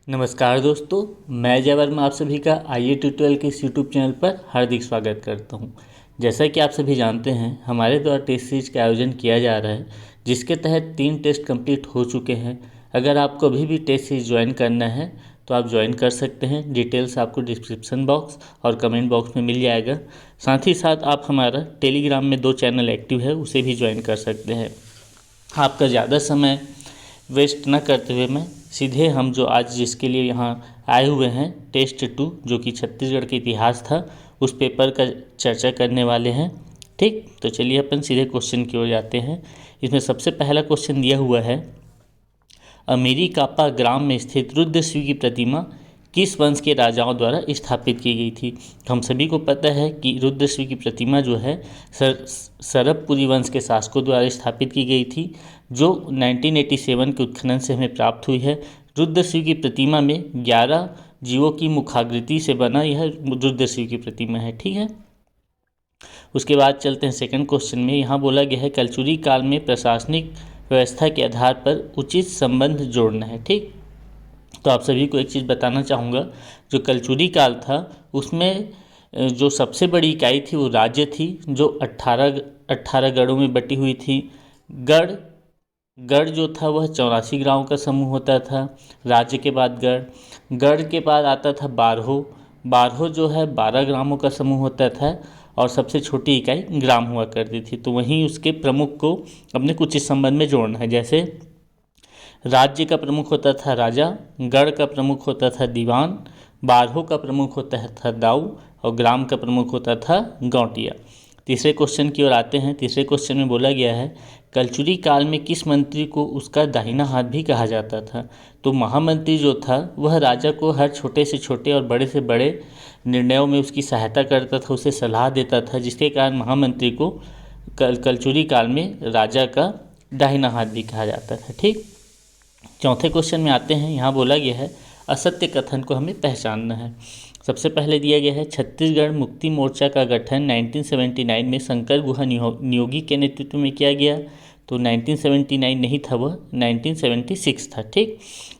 नमस्कार दोस्तों, मैं जय वर्मा आप सभी का आईए ट्यूटोरियल के इस यूट्यूब चैनल पर हार्दिक स्वागत करता हूं। जैसा कि आप सभी जानते हैं, हमारे द्वारा टेस्ट सीरीज का आयोजन किया जा रहा है, जिसके तहत 3 टेस्ट कंप्लीट हो चुके हैं। अगर आपको अभी भी टेस्ट सीरीज ज्वाइन करना है तो आप ज्वाइन कर सकते हैं। डिटेल्स आपको डिस्क्रिप्शन बॉक्स और कमेंट बॉक्स में मिल जाएगा। साथ ही साथ आप हमारा टेलीग्राम में 2 चैनल एक्टिव है, उसे भी ज्वाइन कर सकते हैं। आपका ज़्यादा समय वेस्ट न करते हुए मैं सीधे हम जो आज जिसके लिए यहाँ आए हुए हैं टेस्ट 2 जो कि छत्तीसगढ़ के इतिहास था, उस पेपर का चर्चा करने वाले हैं। ठीक, तो चलिए अपन सीधे क्वेश्चन की ओर जाते हैं। इसमें सबसे पहला क्वेश्चन दिया हुआ है, अमेरिकापा ग्राम में स्थित रुद्रशिव की प्रतिमा किस वंश के राजाओं द्वारा स्थापित की गई थी। हम सभी को पता है कि रुद्रशिव की प्रतिमा जो है सरबपुरी वंश के शासकों द्वारा स्थापित की गई थी, जो 1987 के उत्खनन से हमें प्राप्त हुई है। रुद्रशिव की प्रतिमा में 11 जीवों की मुखाकृति से बना यह रुद्रशिव की प्रतिमा है। ठीक है, उसके बाद चलते हैं सेकंड क्वेश्चन में। यहाँ बोला गया है कलचुरी काल में प्रशासनिक व्यवस्था के आधार पर उचित संबंध जोड़ना है। ठीक, तो आप सभी को एक चीज़ बताना चाहूँगा, जो कलचुरी काल था उसमें जो सबसे बड़ी इकाई थी वो राज्य थी, जो 18 गढ़ों में बटी हुई थी। गढ़ जो था वह 84 गाँव का समूह होता था। राज्य के बाद गढ़ के बाद आता था बारहो जो है 12 ग्रामों का समूह होता था, और सबसे छोटी इकाई ग्राम हुआ करती थी। तो वहीं उसके प्रमुख को अपने कुछ इस संबंध में जोड़ना है। जैसे राज्य का प्रमुख होता था राजा, गढ़ का प्रमुख होता था दीवान, बारहो का प्रमुख होता था दाऊ, और ग्राम का प्रमुख होता था गौटिया। तीसरे क्वेश्चन की ओर आते हैं। तीसरे क्वेश्चन में बोला गया है कलचुरी काल में किस मंत्री को उसका दाहिना हाथ भी कहा जाता था। तो महामंत्री जो था वह राजा को हर छोटे से छोटे और बड़े से बड़े निर्णयों में उसकी सहायता करता था, उसे सलाह देता था, जिसके कारण महामंत्री को कलचुरी काल में राजा का दाहिना हाथ भी कहा जाता था। ठीक, चौथे क्वेश्चन में आते हैं। यहाँ बोला गया है असत्य कथन को हमें पहचानना है। सबसे पहले दिया गया है छत्तीसगढ़ मुक्ति मोर्चा का गठन 1979 में शंकर गुहा नियोगी के नेतृत्व में किया गया। तो 1979 नहीं था, वह 1976 था। ठीक,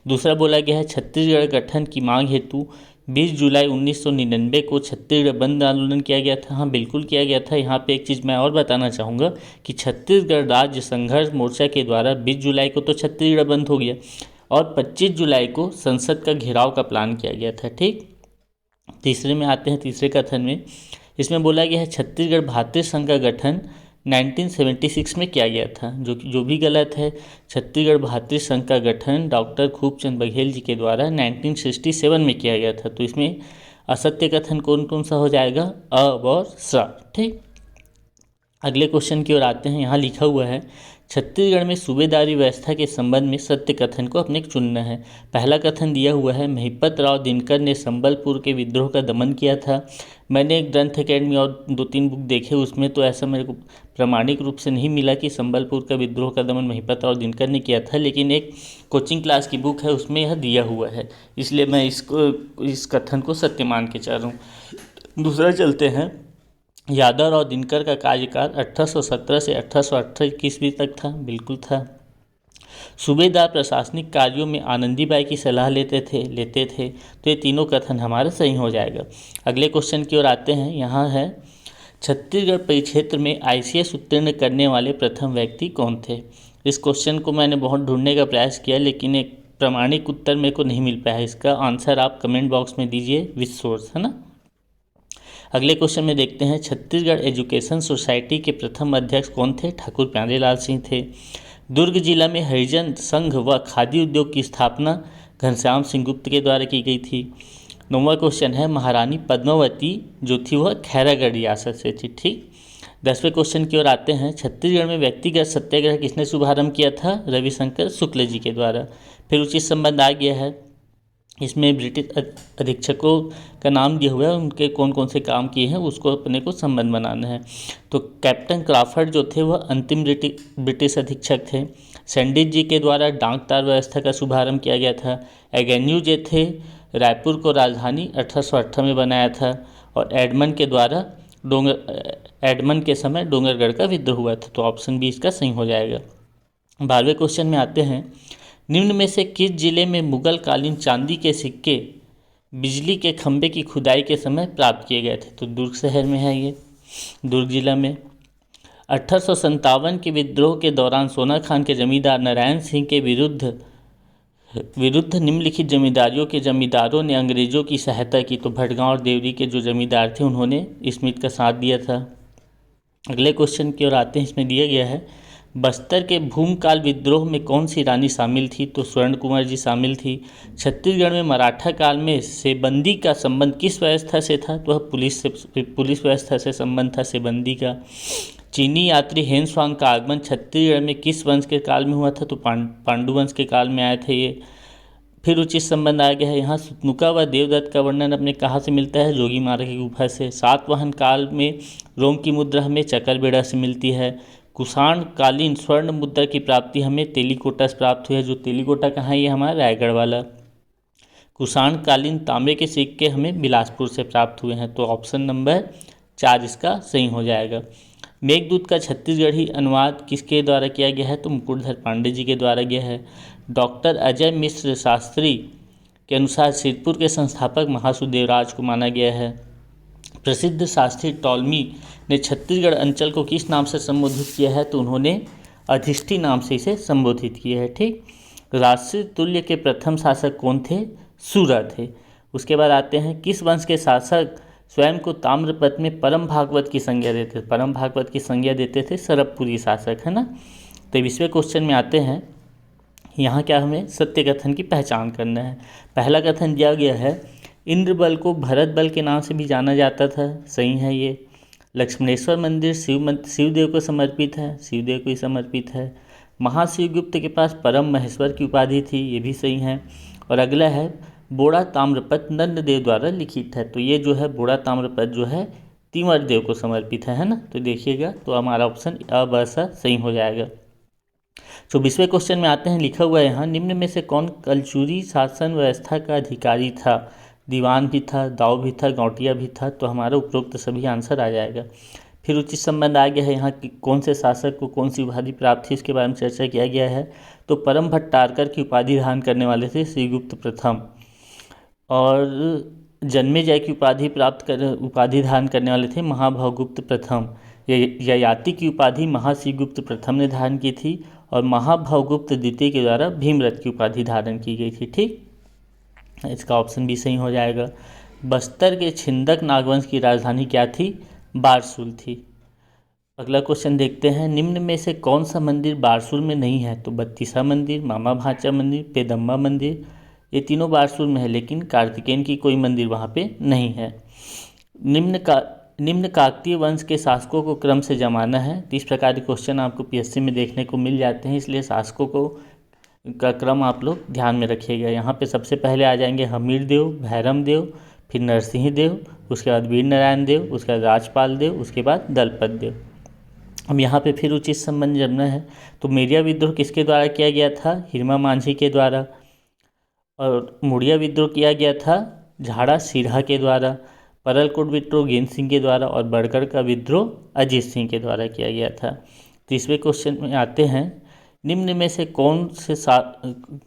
दूसरा बोला गया है छत्तीसगढ़ गठन की मांग हेतु 20 जुलाई 1999 को छत्तीसगढ़ बंद आंदोलन किया गया था। हाँ, बिल्कुल किया गया था। यहाँ पे एक चीज़ मैं और बताना चाहूँगा कि छत्तीसगढ़ राज्य संघर्ष मोर्चा के द्वारा 20 जुलाई को तो छत्तीसगढ़ बंद हो गया, और 25 जुलाई को संसद का घेराव का प्लान किया गया था। ठीक, तीसरे में आते हैं। तीसरे कथन में इसमें बोला गया है छत्तीसगढ़ भातृ संघ का गठन 1976 में किया गया था, जो भी गलत है। छत्तीसगढ़ भातृ संघ का गठन डॉक्टर खूबचंद बघेल जी के द्वारा 1967 में किया गया था। तो इसमें असत्य कथन कौन कौन सा हो जाएगा, अ और स। ठीक, अगले क्वेश्चन की ओर आते हैं। यहाँ लिखा हुआ है छत्तीसगढ़ में सूबेदारी व्यवस्था के संबंध में सत्य कथन को अपने चुनना है। पहला कथन दिया हुआ है महिपत राव दिनकर ने संबलपुर के विद्रोह का दमन किया था। मैंने ग्रंथ अकेडमी और 2-3 बुक देखे, उसमें तो ऐसा मेरे को प्रामाणिक रूप से नहीं मिला कि संबलपुर का विद्रोह का दमन महिपत राव दिनकर ने किया था, लेकिन एक कोचिंग क्लास की बुक है उसमें यह दिया हुआ है, इसलिए मैं इस कथन को सत्य मान के चल रहा हूँ। दूसरा चलते हैं। यादव और दिनकर का कार्यकाल 1817 से 1828 ईस्वी तक था। बिल्कुल था। सूबेदार प्रशासनिक कार्यों में आनंदीबाई की सलाह लेते थे। तो ये तीनों कथन हमारा सही हो जाएगा। अगले क्वेश्चन की ओर आते हैं। यहाँ है छत्तीसगढ़ परिक्षेत्र में ICS उत्तीर्ण करने वाले प्रथम व्यक्ति कौन थे। इस क्वेश्चन को मैंने बहुत ढूंढने का प्रयास किया, लेकिन एक प्रामाणिक उत्तर मेरे को नहीं मिल पाया। इसका आंसर आप कमेंट बॉक्स में दीजिए विद सोर्स, है ना। अगले क्वेश्चन में देखते हैं छत्तीसगढ़ एजुकेशन सोसाइटी के प्रथम अध्यक्ष कौन थे। ठाकुर प्यारेलाल सिंह थे। दुर्ग जिला में हरिजन संघ व खादी उद्योग की स्थापना घनश्याम सिंह गुप्त के द्वारा की गई थी। 9वां क्वेश्चन है महारानी पद्मावती जो थी वह खैरागढ़ रियासत से थी। ठीक, 10वें क्वेश्चन की ओर आते हैं। छत्तीसगढ़ में व्यक्तिगत सत्याग्रह किसने शुभारंभ किया था। रविशंकर शुक्ल जी के द्वारा। फिर उचित संबंध आ गया है। इसमें ब्रिटिश अधीक्षकों का नाम दिया हुआ है, उनके कौन कौन से काम किए हैं उसको अपने को संबंध बनाना है। तो कैप्टन क्राफर्ड जो थे वह अंतिम ब्रिटिश अधीक्षक थे। सैंडिस जी के द्वारा डाक तार व्यवस्था का शुभारंभ किया गया था। एगेन्यू जो थे रायपुर को राजधानी 1818 में बनाया था, और एडमंड के समय डोंगरगढ़ का विद्रोह हुआ था। तो ऑप्शन बी इसका सही हो जाएगा। 12वें क्वेश्चन में आते हैं। निम्न में से किस जिले में मुगल कालीन चांदी के सिक्के बिजली के खंभे की खुदाई के समय प्राप्त किए गए थे? तो दुर्ग शहर में है ये, दुर्ग जिला में। 1857 के विद्रोह के दौरान सोना खान के जमींदार नारायण सिंह के विरुद्ध निम्नलिखित जमींदारियों के जमींदारों ने अंग्रेजों की सहायता की। तो भटगांव और देवरी के जो जमींदार थे उन्होंने स्मिथ का साथ दिया था। अगले क्वेश्चन की ओर आते हैं। इसमें दिया गया है बस्तर के भूमकाल विद्रोह में कौन सी रानी शामिल थी? तो स्वर्ण कुमार जी शामिल थी। छत्तीसगढ़ में मराठा काल में सेबंदी का संबंध किस व्यवस्था से था? तो पुलिस व्यवस्था से संबंध था सेबंदी का। चीनी यात्री हेनस्वांग का आगमन छत्तीसगढ़ में किस वंश के काल में हुआ था? तो पांडु वंश के काल में आए थे ये। फिर उचित संबंध आ गया है यहाँ। सुतनुका व देवदत्त का वर्णन अपने कहाँ से मिलता है? जोगी मार्ग की गुफा से। सातवाहन काल में रोम की मुद्रा हमें चकरबेड़ा से मिलती है। कुषाण कालीन स्वर्ण मुद्रा की प्राप्ति हमें तेलीकोटा से प्राप्त हुई है। जो तेलीकोटा कहाँ है? ये हमारा रायगढ़ वाला। कुषाण कालीन तांबे के सिक्के हमें बिलासपुर से प्राप्त हुए हैं। तो ऑप्शन नंबर 4 इसका सही हो जाएगा। मेघदूत का छत्तीसगढ़ी अनुवाद किसके द्वारा किया गया है? तो मुकुटधर पांडे जी के द्वारा किया है। डॉक्टर अजय मिश्र शास्त्री के अनुसार सिरपुर के संस्थापक महासुदेवराज को माना गया है। प्रसिद्ध शास्त्री टॉलमी ने छत्तीसगढ़ अंचल को किस नाम से संबोधित किया है? तो उन्होंने अधिष्ठी नाम से इसे संबोधित किया है। ठीक। राष्ट्रीय तुल्य के प्रथम शासक कौन थे? सूरा थे। उसके बाद आते हैं किस वंश के शासक स्वयं को ताम्रपत्र में परम भागवत की संज्ञा देते थे? परम भागवत की संज्ञा देते थे सरबपुरी शासक, है ना। तो 20वें क्वेश्चन में आते हैं। यहाँ क्या हमें सत्य कथन की पहचान करना है। पहला कथन दिया गया है इंद्र बल को भरत बल के नाम से भी जाना जाता था। सही है ये। लक्ष्मणेश्वर मंदिर शिवदेव को समर्पित है। शिवदेव को ही समर्पित है। महाशिवगुप्त के पास परम महेश्वर की उपाधि थी। ये भी सही है। और अगला है बोड़ा ताम्रपत्र नंददेव द्वारा लिखित है। तो ये जो है बोड़ा ताम्रपत्र जो है तीवर देव को समर्पित है ना। तो देखिएगा, तो हमारा ऑप्शन अ ब स सही हो जाएगा। 24वें क्वेश्चन में आते हैं। लिखा हुआ है यहाँ निम्न में से कौन कलचुरी शासन व्यवस्था का अधिकारी था? दीवान भी था, दाव भी था, गौटिया भी था। तो हमारा उपरोक्त सभी आंसर आ जाएगा। फिर उचित संबंध आ गया है यहाँ कि कौन से शासक को कौन सी उपाधि प्राप्त थी, इसके बारे में चर्चा किया गया है। तो परम भट्टारकर की उपाधि धारण करने वाले थे श्रीगुप्त प्रथम। और जन्मेजय की उपाधि धारण करने वाले थे महाभवगुप्त प्रथम। ययाति की उपाधि महाशिवगुप्त प्रथम ने धारण की थी। और महाभवगुप्त द्वितीय के द्वारा भीमरथ की उपाधि धारण की गई थी। ठीक, इसका ऑप्शन भी सही हो जाएगा। बस्तर के छिंदक नागवंश की राजधानी क्या थी? बारसूल थी। अगला क्वेश्चन देखते हैं। निम्न में से कौन सा मंदिर बारसूल में नहीं है? तो बत्तीसा मंदिर, मामा भाचा मंदिर, पेदम्बा मंदिर, ये तीनों बारसूल में है, लेकिन कार्तिकेयन की कोई मंदिर वहाँ पे नहीं है। निम्न काकतीय वंश के शासकों को क्रम से जमाना है। तो इस प्रकार के क्वेश्चन आपको पीएससी में देखने को मिल जाते हैं, इसलिए शासकों का क्रम आप लोग ध्यान में रखिएगा। यहाँ पे सबसे पहले आ जाएंगे हमीर देव, भैरम देव, फिर नरसिंह देव, उसके बाद वीर नारायण देव, उसके बाद राजपाल देव, उसके बाद दलपत देव। अब यहाँ पे फिर उचित संबंध जमना है। तो मेरिया विद्रोह किसके द्वारा किया गया था? हिरमा मांझी के द्वारा। और मुड़िया विद्रोह किया गया था झाड़ा सिरहा के द्वारा। परलकोट विद्रोह गेंद सिंह के द्वारा। और बड़गढ़ का विद्रोह अजीत सिंह के द्वारा किया गया था। तीसरे क्वेश्चन में आते हैं। निम्न में से कौन से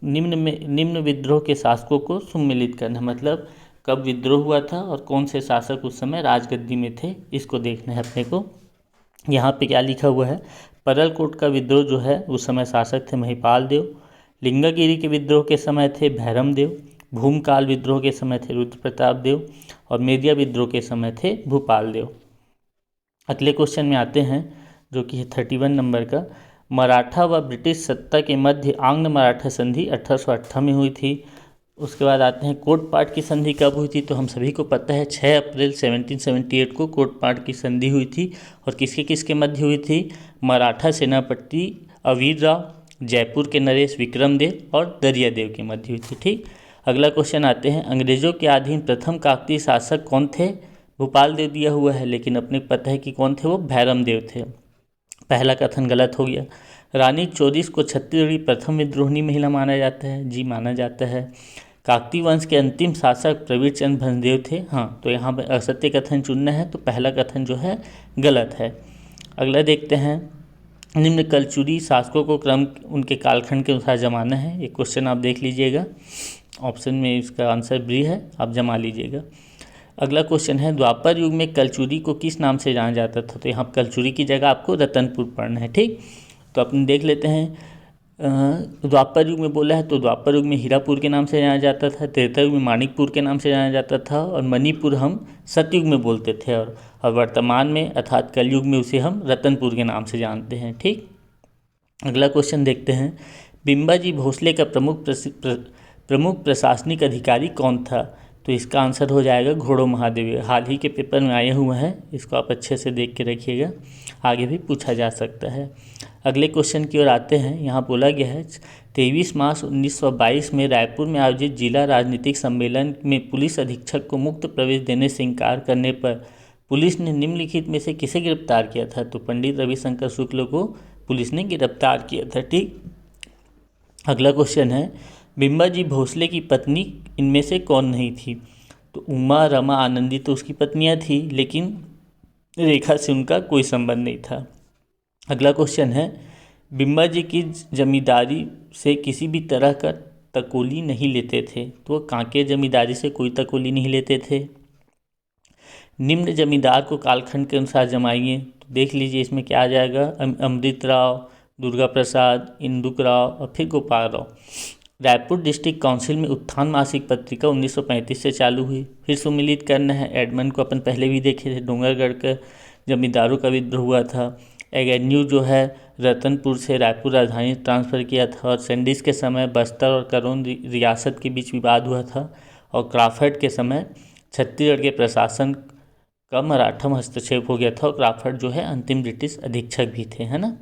निम्न विद्रोह के शासकों को सुम्मिलित करना, मतलब कब विद्रोह हुआ था और कौन से शासक उस समय राजगद्दी में थे, इसको देखना है अपने को। यहाँ पे क्या लिखा हुआ है? परलकोट का विद्रोह जो है उस समय शासक थे महिपाल देव। लिंगागिरी के विद्रोह के समय थे भैरम देव। भूमकाल विद्रोह के समय थे रुद्र प्रताप देव। और मेदिया विद्रोह के समय थे भूपाल देव। अगले क्वेश्चन में आते हैं, जो कि है 31 नंबर का। मराठा व ब्रिटिश सत्ता के मध्य आंग्ल मराठा संधि 1808 में हुई थी। उसके बाद आते हैं कोटपाट की संधि कब हुई थी? तो हम सभी को पता है 6 अप्रैल 1778 को कोटपाट की संधि हुई थी। और किसके किसके मध्य हुई थी? मराठा सेनापति अवीर राव, जयपुर के नरेश विक्रमदेव और दरियादेव के मध्य हुई थी। ठीक, अगला क्वेश्चन आते हैं। अंग्रेजों के अधीन प्रथम काकतीय शासक कौन थे? भूपाल देव दिया हुआ है, लेकिन अपने को पता है कि कौन थे वो? भैरम देव थे। पहला कथन गलत हो गया। रानी चौरिस को छत्तीसगढ़ी प्रथम विद्रोहिणी महिला माना जाता है। जी, माना जाता है। काकतीय वंश के अंतिम शासक प्रवीर चंद्र भंजदेव थे। हाँ, तो यहाँ पर असत्य कथन चुनना है, तो पहला कथन जो है गलत है। अगला देखते हैं। निम्न कलचुरी शासकों को क्रम उनके कालखंड के अनुसार जमाना है। एक क्वेश्चन आप देख लीजिएगा, ऑप्शन में इसका आंसर बी है, आप जमा लीजिएगा। अगला क्वेश्चन है, द्वापर युग में कलचुरी को किस नाम से जाना जाता था? तो यहाँ कलचुरी की जगह आपको रतनपुर पढ़ना है। ठीक, तो अपन देख लेते हैं। द्वापर युग में बोला है तो द्वापर युग में हीरापुर के नाम से जाना जाता था, त्रेता युग में माणिकपुर के नाम से जाना जाता था, और मणिपुर हम सतयुग में बोलते थे, और वर्तमान में अर्थात कलयुग में उसे हम रतनपुर के नाम से जानते हैं। ठीक, अगला क्वेश्चन देखते हैं, बिम्बाजी भोसले का प्रमुख प्रशासनिक अधिकारी कौन था? तो इसका आंसर हो जाएगा घोड़ो महादेव। हाल ही के पेपर में आए हुए हैं, इसको आप अच्छे से देख के रखिएगा, आगे भी पूछा जा सकता है। अगले क्वेश्चन की ओर आते हैं। यहाँ बोला गया है 23 मार्च 1922 में रायपुर में आयोजित जिला राजनीतिक सम्मेलन में पुलिस अधीक्षक को मुक्त प्रवेश देने से इनकार करने पर पुलिस ने निम्नलिखित में से किसे गिरफ्तार किया था? तो पंडित रविशंकर शुक्ल को पुलिस ने गिरफ्तार किया था। ठीक, अगला क्वेश्चन है, बिम्बाजी भोसले की पत्नी इनमें से कौन नहीं थी? तो उमा, रमा, आनंदी तो उसकी पत्नियां थी, लेकिन रेखा से उनका कोई संबंध नहीं था। अगला क्वेश्चन है, बिम्बाजी की जमींदारी से किसी भी तरह का तकोली नहीं लेते थे? तो वो कांके जमींदारी से कोई तकोली नहीं लेते थे। निम्न जमींदार को कालखंड के अनुसार जमाइए, तो देख लीजिए इसमें क्या आ जाएगा, अमृत राव, दुर्गा प्रसाद, इंदुक राव और फिर गोपाल राव। रायपुर डिस्ट्रिक्ट काउंसिल में उत्थान मासिक पत्रिका 1935 से चालू हुई। फिर सुमिलित करना है, एडमंड को अपन पहले भी देखे थे, डोंगरगढ़ के जमींदारों का विद्रोह हुआ था। एगेन्यू जो है रतनपुर से रायपुर राजधानी ट्रांसफ़र किया था, और सैंडिस के समय बस्तर और करोन रियासत के बीच विवाद हुआ था, और क्राफर्ड के समय छत्तीसगढ़ के प्रशासन का मराठा में हस्तक्षेप हो गया था, और क्राफर्ड जो है अंतिम ब्रिटिश अधीक्षक भी थे, है ना।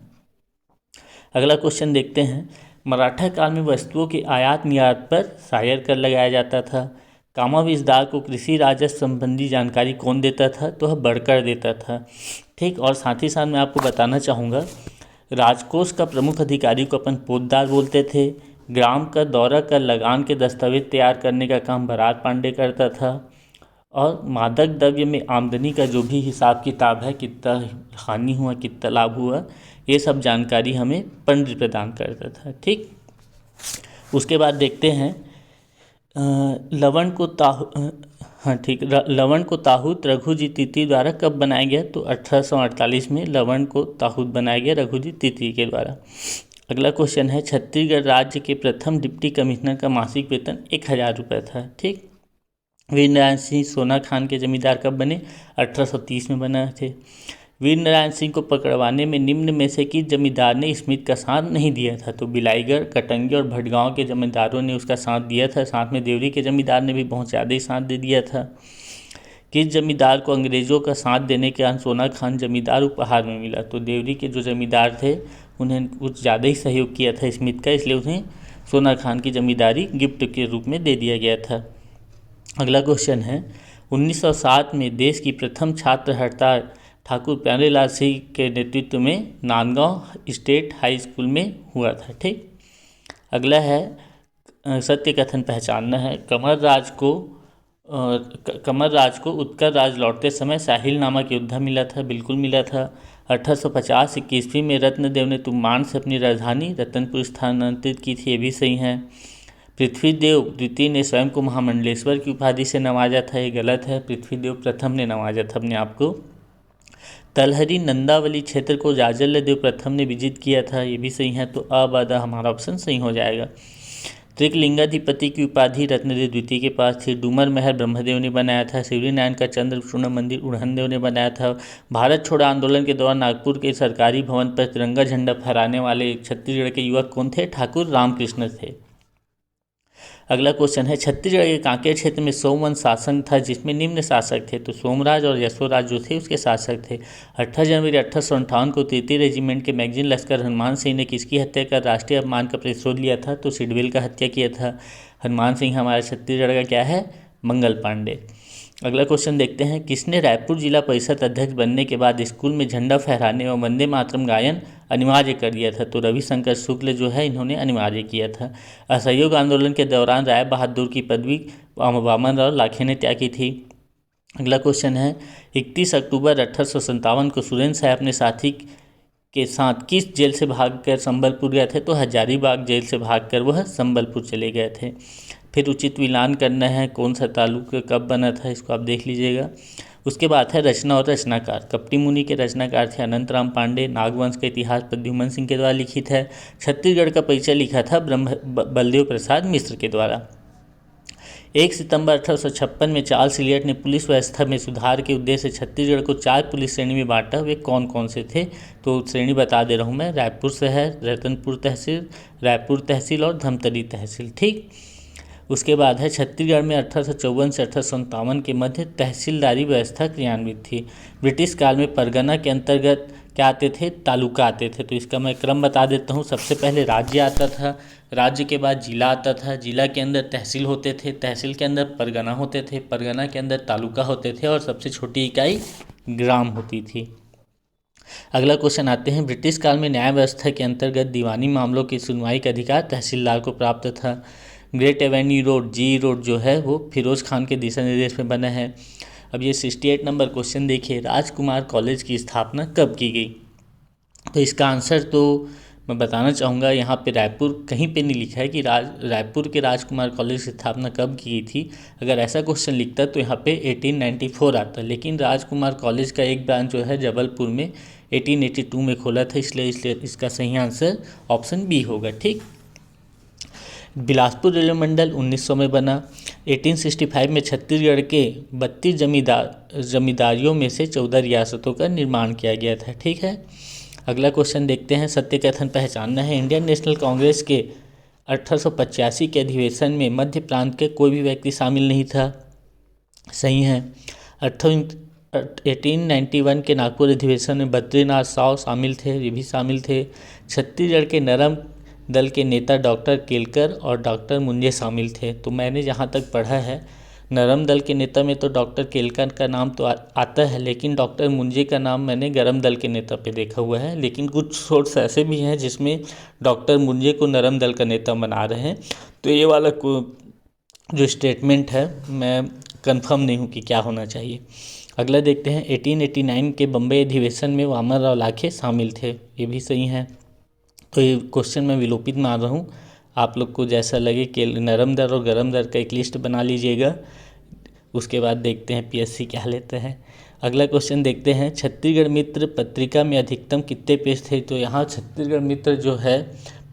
अगला क्वेश्चन देखते हैं, मराठा काल में वस्तुओं के आयात निर्यात पर शायर कर लगाया जाता था। कामाविजदार को कृषि राजस्व संबंधी जानकारी कौन देता था? तो वह बड़कर देता था। ठीक, और साथ ही साथ मैं आपको बताना चाहूँगा, राजकोष का प्रमुख अधिकारी को अपन पोद्दार बोलते थे। ग्राम का दौरा कर लगान के दस्तावेज तैयार करने का काम बरार पांडे करता था, और मादक द्रव्य में आमदनी का जो भी हिसाब किताब है, कितना हानि हुआ, कितना लाभ हुआ, ये सब जानकारी हमें पंडित प्रदान करता था। ठीक, उसके बाद देखते हैं, लवण को ताहूत रघु जी तृतीय द्वारा कब बनाया गया? तो 1848 में लवण को ताहूत बनाया गया रघु जी तृतीय के द्वारा। अगला क्वेश्चन है, छत्तीसगढ़ राज्य के प्रथम डिप्टी कमिश्नर का मासिक वेतन 1000 रुपये था। ठीक, वीरनारायण सिंह सोना खान के जमींदार कब बने? 1830 में बना थे। वीरनारायण सिंह को पकड़वाने में निम्न में से किस जमींदार ने स्मिथ का साथ नहीं दिया था? तो बिलाईगढ़, कटंगी और भटगांव के जमींदारों ने उसका साथ दिया था, साथ में देवरी के जमींदार ने भी बहुत ज़्यादा ही साथ दे दिया था। किस जमींदार को अंग्रेजों का साथ देने के कारण सोना खान जमींदार उपहार में मिला? तो देवरी के जो जमींदार थे उन्हें कुछ ज़्यादा ही सहयोग किया था स्मिथ का, इसलिए उन्हें सोना खान की जमींदारी गिफ्ट के रूप में दे दिया गया था। अगला क्वेश्चन है, 1907 में देश की प्रथम छात्र हड़ताल ठाकुर प्यारेलाल सिंह के नेतृत्व में नांदगांव स्टेट हाई स्कूल में हुआ था। ठीक, अगला है, सत्य कथन पहचानना है। कमर राज को उत्कल राज लौटते समय साहिल नामक योद्धा मिला था, बिल्कुल मिला था। 1850 ईस्वी में रत्नदेव ने तुमान से अपनी राजधानी रतनपुर स्थानांतरित की थी, ये भी सही है। पृथ्वीदेव द्वितीय ने स्वयं को महामंडलेश्वर की उपाधि से नवाजा था, ये गलत है, पृथ्वीदेव प्रथम ने नवाजा था अपने आप को। तलहरी नंदावली क्षेत्र को जाजल्यदेव प्रथम ने विजित किया था, ये भी सही है, तो अबादा हमारा ऑप्शन सही हो जाएगा। त्रिकलिंगाधिपति की उपाधि रत्नदेव द्वितीय के पास थी। डूमर महल ब्रह्मदेव ने बनाया था। शिवरी नारायण का चंद्रपूर्ण मंदिर उड़हनदेव ने बनाया था। भारत छोड़ो आंदोलन के दौरान नागपुर के सरकारी भवन पर तिरंगा झंडा फहराने वाले छत्तीसगढ़ के युवक कौन थे? ठाकुर रामकृष्ण थे। अगला क्वेश्चन है, छत्तीसगढ़ के कांकेर क्षेत्र में सोमवंश शासन था, जिसमें निम्न शासक थे। तो सोमराज और यशोराज जो थे उसके शासक थे। 18 जनवरी 1858 को 33 रेजिमेंट के मैगजीन लश्कर हनुमान सिंह ने किसकी हत्या कर राष्ट्रीय अपमान का प्रतिशोध लिया था? तो सिडविल का हत्या किया था। हनुमान सिंह हमारे छत्तीसगढ़ का क्या है? मंगल पांडे। अगला क्वेश्चन देखते हैं, किसने रायपुर जिला परिषद अध्यक्ष बनने के बाद स्कूल में झंडा फहराने और वंदे मातरम गायन अनिवार्य कर दिया था? तो रविशंकर शुक्ल जो है इन्होंने अनिवार्य किया था। असहयोग आंदोलन के दौरान राय बहादुर की पदवी वामन राव लाखे ने त्यागी थी। अगला क्वेश्चन है, 31 अक्टूबर 1857 को सुरेंद्र साहब अपने साथी के साथ किस जेल से भागकर संबलपुर गए थे? तो हजारीबाग जेल से भागकर वह संबलपुर चले गए थे। फिर उचित विलान करना है, कौन सा तालुक कब बना था, इसको आप देख लीजिएगा। उसके बाद है रचना और रचनाकार। कपटी मुनि के रचनाकार थे अनंतराम पांडे। नागवंश का इतिहास प्रद्युमन सिंह के द्वारा लिखित है। छत्तीसगढ़ का परिचय लिखा था बलदेव प्रसाद मिश्र के द्वारा। 1 सितंबर 1856 में चार्ल्स इलियट ने पुलिस व्यवस्था में सुधार के उद्देश्य से छत्तीसगढ़ को 4 पुलिस श्रेणी में बांटा। वे कौन कौन से थे? तो श्रेणी बता दे रहा हूँ मैं। रायपुर शहर, रतनपुर तहसील, रायपुर तहसील और धमतरी तहसील। ठीक। उसके बाद है छत्तीसगढ़ में 1854 से 1857 के मध्य तहसीलदारी व्यवस्था क्रियान्वित थी। ब्रिटिश काल में परगना के अंतर्गत क्या आते थे? तालुका आते थे। तो इसका मैं क्रम बता देता हूँ। सबसे पहले राज्य आता था, राज्य के बाद जिला आता था, जिला के अंदर तहसील होते थे, तहसील के अंदर परगना होते थे, परगना के अंदर तालुका होते थे और सबसे छोटी इकाई ग्राम होती थी। अगला क्वेश्चन आते हैं, ब्रिटिश काल में न्याय व्यवस्था के अंतर्गत दीवानी मामलों की सुनवाई का अधिकार तहसीलदार को प्राप्त था। ग्रेट एवेन्यू रोड, जी रोड जो है वो फिरोज खान के दिशा निर्देश में बना है। अब ये 68 नंबर क्वेश्चन देखिए, राजकुमार कॉलेज की स्थापना कब की गई? तो इसका आंसर तो मैं बताना चाहूँगा, यहाँ पे रायपुर कहीं पे नहीं लिखा है कि रायपुर के राजकुमार कॉलेज की स्थापना कब की गई थी। अगर ऐसा क्वेश्चन लिखता तो यहाँ पे 1894 आता, लेकिन राजकुमार कॉलेज का एक ब्रांच जो है जबलपुर में 1882 में खोला था, इसलिए इसका सही आंसर ऑप्शन बी होगा। ठीक। बिलासपुर रेलवे मंडल 1900 में बना। 1865 में छत्तीसगढ़ के 32 जमींदारियों में से 14 रियासतों का निर्माण किया गया था। ठीक है। अगला क्वेश्चन देखते हैं, सत्य कथन पहचानना है। इंडियन नेशनल कांग्रेस के 1885 के अधिवेशन में मध्य प्रांत के कोई भी व्यक्ति शामिल नहीं था। सही है। 1891 के नागपुर अधिवेशन में बद्रीनाथ साव शामिल थे, ये भी शामिल थे। छत्तीसगढ़ के नरम दल के नेता डॉक्टर केलकर और डॉक्टर मुंजे शामिल थे। तो मैंने जहाँ तक पढ़ा है, नरम दल के नेता में तो डॉक्टर केलकर का नाम तो आता है, लेकिन डॉक्टर मुंजे का नाम मैंने गरम दल के नेता पे देखा हुआ है। लेकिन कुछ सोर्स ऐसे भी हैं जिसमें डॉक्टर मुंजे को नरम दल का नेता बना रहे हैं। तो ये वाला जो स्टेटमेंट है मैं कंफर्म नहीं हूँ कि क्या होना चाहिए। अगला देखते हैं, 1889 के बम्बई अधिवेशन में वामन राव लाखे शामिल थे, ये भी सही है। तो ये क्वेश्चन मैं विलोपित मान रहा हूँ, आप लोग को जैसा लगे कि नरम दर और गरम दर का एक लिस्ट बना लीजिएगा। उसके बाद देखते हैं पीएससी क्या लेते हैं। अगला क्वेश्चन देखते हैं, छत्तीसगढ़ मित्र पत्रिका में अधिकतम कितने पेज थे? तो यहाँ छत्तीसगढ़ मित्र जो है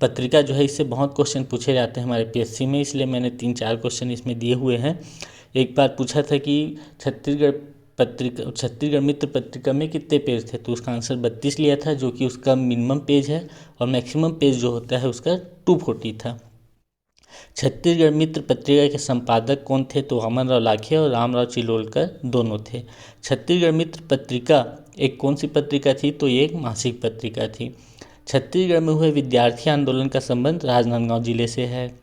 पत्रिका जो है, इससे बहुत क्वेश्चन पूछे जाते हैं हमारे पीएससी में, इसलिए मैंने 3-4 क्वेश्चन इसमें दिए हुए हैं। एक बार पूछा था कि छत्तीसगढ़ मित्र पत्रिका में कितने पेज थे, तो उसका आंसर 32 लिया था, जो कि उसका मिनिमम पेज है, और मैक्सिमम पेज जो होता है उसका 240 था। छत्तीसगढ़ मित्र पत्रिका के संपादक कौन थे? तो वामन राव लाखे और रामराव चिलोलकर दोनों थे। छत्तीसगढ़ मित्र पत्रिका एक कौन सी पत्रिका थी? तो ये एक मासिक पत्रिका थी। छत्तीसगढ़ में हुए विद्यार्थी आंदोलन का संबंध राजनांदगांव जिले से है।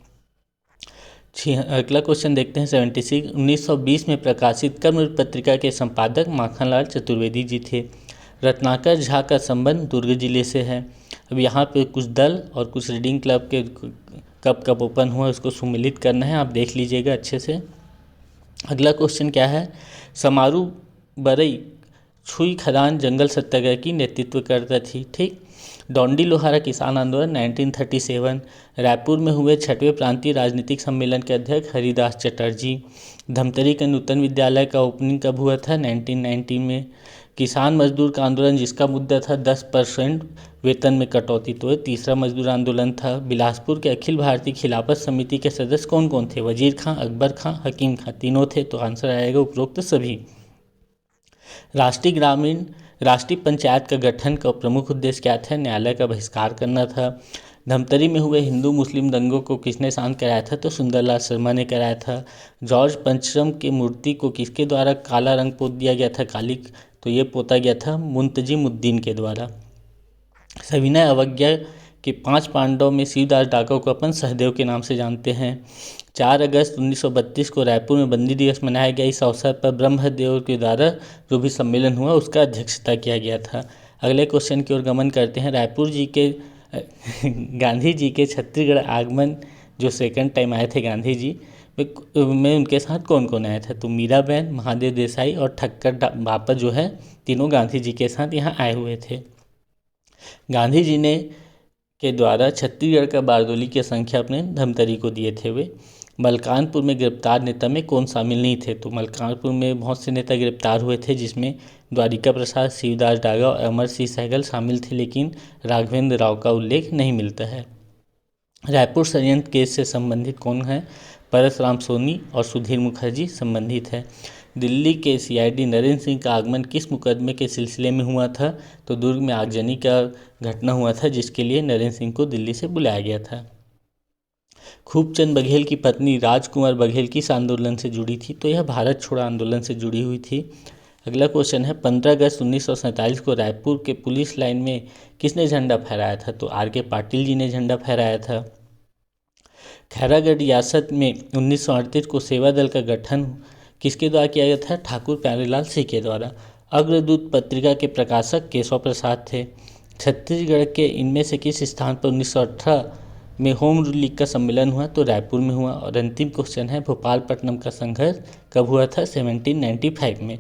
अगला क्वेश्चन देखते हैं, 76 1920 में प्रकाशित कर्मवीर पत्रिका के संपादक माखनलाल चतुर्वेदी जी थे। रत्नाकर झा का संबंध दुर्ग जिले से है। अब यहाँ पे कुछ दल और कुछ रीडिंग क्लब के कब ओपन हुआ उसको सुमिलित करना है, आप देख लीजिएगा अच्छे से। अगला क्वेश्चन क्या है, समारू बरई छुई खदान जंगल सत्याग्रह की नेतृत्व करता थी। ठीक। डोंडी लोहारा किसान आंदोलन 1937। रायपुर में हुए 6वें प्रांतीय राजनीतिक सम्मेलन के अध्यक्ष हरिदास चटर्जी। धमतरी के नूतन विद्यालय का ओपनिंग कब हुआ था? 1990 में। किसान मजदूर का आंदोलन जिसका मुद्दा था 10% वेतन में कटौती, तो ये तीसरा मजदूर आंदोलन था। बिलासपुर के अखिल भारतीय खिलाफत समिति के सदस्य कौन कौन थे? वजीर खां, अकबर खां, हकीम खां, तीनों थे। तो आंसर आएगा उपरोक्त सभी। राष्ट्रीय पंचायत का गठन का प्रमुख उद्देश्य क्या था? न्यायालय का बहिष्कार करना था। धमतरी में हुए हिंदू मुस्लिम दंगों को किसने शांत कराया था? तो सुंदरलाल शर्मा ने कराया था। जॉर्ज पंचम की मूर्ति को किसके द्वारा काला रंग पोत दिया गया था? काली, तो ये पोता गया था मुंतजिमुद्दीन के द्वारा। सविनय अवज्ञा के 5 पांडवों में शिवदास डाको को अपन सहदेव के नाम से जानते हैं। 4 अगस्त 1932 को रायपुर में बंदी दिवस मनाया गया। इस अवसर पर ब्रह्मदेव के द्वारा जो भी सम्मेलन हुआ उसका अध्यक्षता किया गया था। अगले क्वेश्चन की ओर गमन करते हैं, गांधी जी के छत्तीसगढ़ आगमन जो सेकंड टाइम आए थे गांधी जी में उनके साथ कौन कौन आया था? तो मीराबेन, महादेव देसाई और ठक्कर बापट जो है, तीनों गांधी जी के साथ यहाँ आए हुए थे। गांधी जी ने के द्वारा छत्तीसगढ़ का बारदोली की संख्या अपने धमतरी को दिए थे वे। मलकानपुर में गिरफ्तार नेता में कौन शामिल नहीं थे? तो मलकानपुर में बहुत से नेता गिरफ्तार हुए थे, जिसमें द्वारिका प्रसाद, शिवदास डागा और अमर सिंह सहगल शामिल थे, लेकिन राघवेंद्र राव का उल्लेख नहीं मिलता है। रायपुर षड्यंत्र केस से संबंधित कौन है? परसराम सोनी और सुधीर मुखर्जी संबंधित है। दिल्ली के सीआईडी नरेंद्र सिंह का आगमन किस मुकदमे के सिलसिले में हुआ था? तो दुर्ग में आगजनी का घटना हुआ था, जिसके लिए नरेंद्र सिंह को दिल्ली से बुलाया गया था। खूबचंद बघेल की पत्नी राजकुंवर बघेल किस आंदोलन से जुड़ी थी? तो यह भारत छोड़ो आंदोलन से जुड़ी हुई थी। अगला क्वेश्चन है, 15 अगस्त 1947 को रायपुर के पुलिस लाइन में किसने झंडा फहराया था? तो आर के पाटिल जी ने झंडा फहराया था। खैरागढ़ रियासत में 1938 को सेवा दल का गठन किसके द्वारा किया गया था? ठाकुर प्यारेलाल सिंह के द्वारा। अग्रदूत पत्रिका के प्रकाशक केशव प्रसाद थे। छत्तीसगढ़ के इनमें से किस स्थान पर 1918 में होम रूल लीग का सम्मेलन हुआ? तो रायपुर में हुआ। और अंतिम क्वेश्चन है, भोपालपट्टनम का संघर्ष कब हुआ था? 1795 में।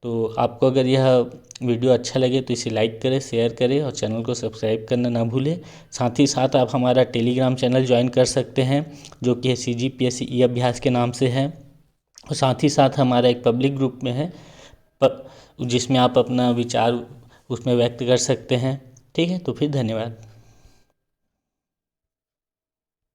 तो आपको अगर यह वीडियो अच्छा लगे तो इसे लाइक करें, शेयर करें और चैनल को सब्सक्राइब करना ना भूलें। साथ ही साथ आप हमारा टेलीग्राम चैनल ज्वाइन कर सकते हैं, जो कि CGPSC ई अभ्यास के नाम से है। और साथ ही साथ हमारा एक पब्लिक ग्रुप में है, जिसमें आप अपना विचार उसमें व्यक्त कर सकते हैं। ठीक है, तो फिर धन्यवाद।